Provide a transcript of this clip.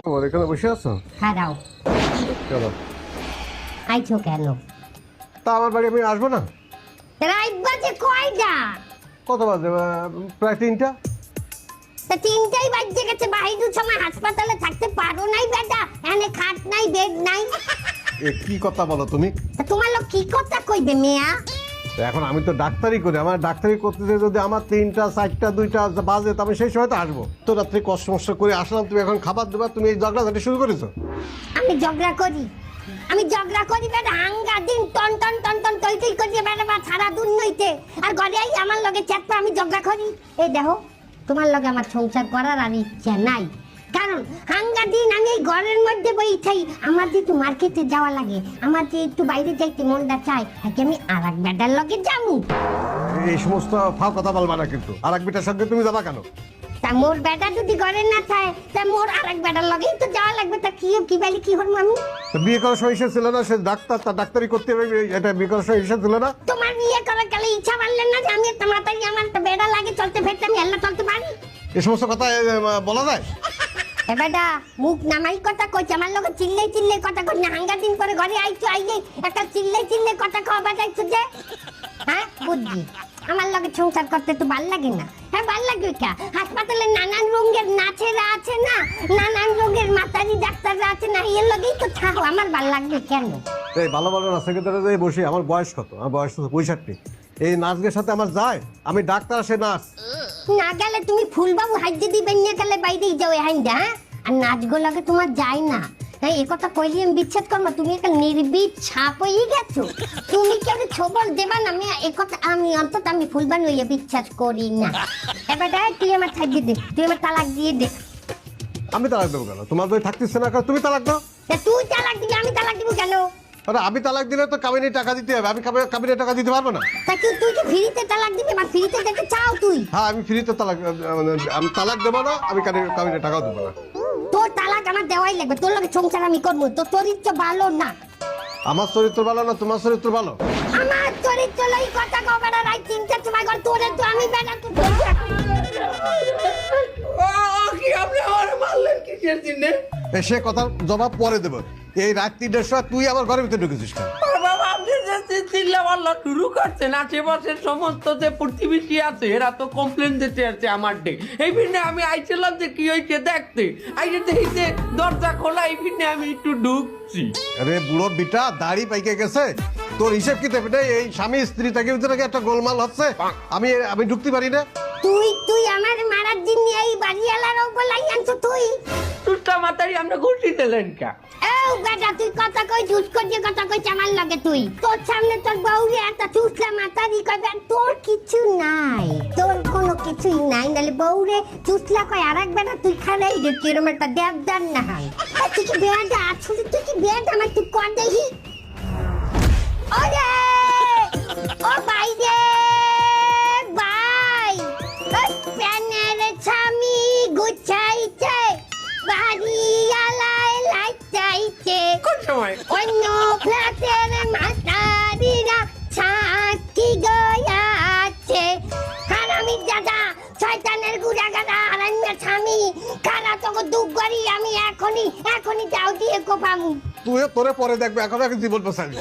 তোমার এখানে বসে আছো? হ্যাঁ দাও। কেন? আইছো কেন? তা আমার বাড়ি আমি আসবো না? রাত বাজে কয়টা? কত বাজে? প্রায় 3টা। তা 3টাই বাজে গেছে, বাহিদুর সময় হাসপাতালে থাকতে পারো নাই বেটা? এনে খাট নাই, বেড নাই। এ কি কথা বলো তুমি? তা তোমার লোক কি কথা কইবে মিয়া? এখন আমি তো ডাক্তারি করি, আমার ডাক্তারি করতে যেয়ে যদি আমার 3টা 4টা 2টা বাজে তো আমি সেই সময় তো আসবো। তো রাত্রে কষ্ট মষ্ট করে আসলাম, তুমি এখন খাবার দেবা, তুমি এই ঝগড়াঝাটি শুরু করেছো। আমি ঝগড়া করি? আমি ঝগড়া করি বেটা? হাঙ্গা দিন টন টন টন টন টই টই করি বেটা, বা সারা দুন নইতে আর ঘরে আই আমার লগে চ্যাটপা আমি ঝগড়া করি? এই দেখো, তোমার লগে আমার সংসার করার আর ইচ্ছা নাই। কারণ হাঙ্গা দিন আমি এই ঘরের মধ্যে বইথাই, আমার যে একটু মার্কেটে যাওয়া লাগে, আমার যে একটু বাইরে যাইতে মনটা চায়, তাকে আমি আর এক বেটার লগে যাবো। এই সমস্ত ফাও কথা বলবা না কিন্তু। আর এক বিটার সঙ্গে তুমি যাবা কেন? তা মোর বেটা যদি ঘরে না থাকে, তা মোর আর এক বেটার লগেই তো যাওয়া লাগবে। তা কি বলি কি হরম আমি? তো বিয়ে করার সময় হিসেব ছিল না? সে ডাক্তার, তার ডাক্তারি করতে হবে, এটা বিয়ে করার সময় হিসেব ছিল না? তোমার বিয়ে করার গেলে ইচ্ছা পারলেন না যে আমি একটা মাতারি, আমার একটা বেড়া লাগে চলতে ফেরতে, আমি এল্লা চলতে পারি? এই সমস্ত কথা বলা যায়? এ বেটা মুখ নামাই কথা কইছে, আমার লগে চিল্লাই চিল্লাই কথা কই না। হাঙ্গা দিন পরে ঘরে আইছো, আইলে একটা চিল্লাই চিল্লাই কথা কওয়া বাজাইছো যে, হ্যাঁ বুঝছি। আমার লগে সংসার করতে তো ভাল লাগে না? হ্যাঁ ভাল লাগবে কা? হাসপাতালে নানান রঙের নাচেরা আছে না, নানান রঙের মাতারি ডাক্তাররা আছে না, এর লগেই তো থাকো, আমার ভাল লাগবে কেন? এই ভালো ভালো নাচের যে বসি, আমার বয়স কত? আমার বয়স তো 65। এই নাচের সাথে আমার যায়? আমি ডাক্তার, সে নাচ। না গেলে তুমি ফুলবাবু হাজ্যে দিবেন নিয়ে গেলে বাইরেই যাও হাইন্দা, হ্যাঁ? আর নাচগুলোকে তোমার যায় না, হ্যাঁ? এ কথা কইলে আমি বিচ্ছেদ করবো? তুমি একটা নির্বিদ ছাপ হয়ে গেছো। তুমি কেউ ছবল দেবা না? আমি এ কথা আমি অন্তত আমি ফুলবান হইয়া বিশ্বাস করি না। এবার দেখ, তুই আমার ছাড়িয়ে দে, তুই আমার তালাক দিয়ে দে। আমি তালাক দেবো কেন? তোমার যদি থাকতেছে না, তুমি তালাক দাও। তা তুই তালাক দিবি, আমি তালাক দিব কেন? আরে আমি তালাক দিলে তো কাবিনী টাকা দিতে হবে, আমি কাবিনী টাকা দিতে পারবো না। তা তুই কি ফ্রিতে তালাক দিবি? বা ফ্রিতে দেখতে চাও তুই? হ্যাঁ, আমি ফ্রিতে তালাক, আমি তালাক দেবো না, আমি কাবিনী টাকাও দেবো না। তোর তালাক আমার দেওয়াই লাগবে, তোর লগে সংসার আমি করবো। তোর চরিত্র ভালো না। আমার চরিত্র ভালো না, তোমার চরিত্র ভালো? আমার চরিত্র লই কথা কবে না? রাত 3টার সময় ঘর তোরে তো আমি বেটা তো কি আপনি আমার মারলেন কিসের জন্য? সে কথার জবাব পরে দেবো। এই রাত 3টার সময় তুই আমার ঘরের ভিতরে ঢুকেছিস কেন? বাবা আপনি যে চিল্লাপাল্লা শুরু করছেন, আশেপাশের সমস্ত যে প্রতিবেশী আছে এরা তো কমপ্লেন দিতে আছে আমার ডে। এই ভিন্নে আমি আইছিলাম যে কি হয়েছে দেখতে, আইসে দেখি যে দরজা খোলা, এই ভিন্নে আমি একটু ঢুকছি। আরে বুড়ো বিটা, দাড়ি পাইকে গেছে তোর, হিসেব কি দেবে? এই স্বামী স্ত্রী তাকে ভিতরে একটা গোলমাল হচ্ছে, আমি ঢুকতে পারি না? তুই আমার মারার জন্য এই বাড়িওয়ালার বলাই আনছো তুই? টুটা মাতারি আমরা ঘুরতে দিলেন কা? ও বেটা, তুই কথা কই ঝুট করে কথা কই আমার লগে? তুই তোর সামনে তোর বউরে একটা চুষলা মাতারি কইবে, তোর কিছু নাই, তোর কোনো কিছুই নাই। নালে বউরে চুষলা কয় আরেক বেটা, তুই খারাই দে কিরম একটা দেবদার না হয়। তুই কি বেটা আসলে, তুই কি বেটা আমার তুই কর দেহি? ওরে ও ভাই রে ভাই, প্যানের স্বামী গুছাইছে, বাড়িওয়ালায় লাইটাইছে, কোন সময়? অন্য ফ্ল্যাটের মাতারিরা সাক্ষী গয়াছে। হারামি দাদা, শয়তানের গুড়া গাদা, হারামির স্বামী, কারা তোকে দুঃখ করি আমি এখনই যাও দিয়ে কোপামু। তুই তোরে পরে দেখবে, এখন জীবন বাঁচাবি।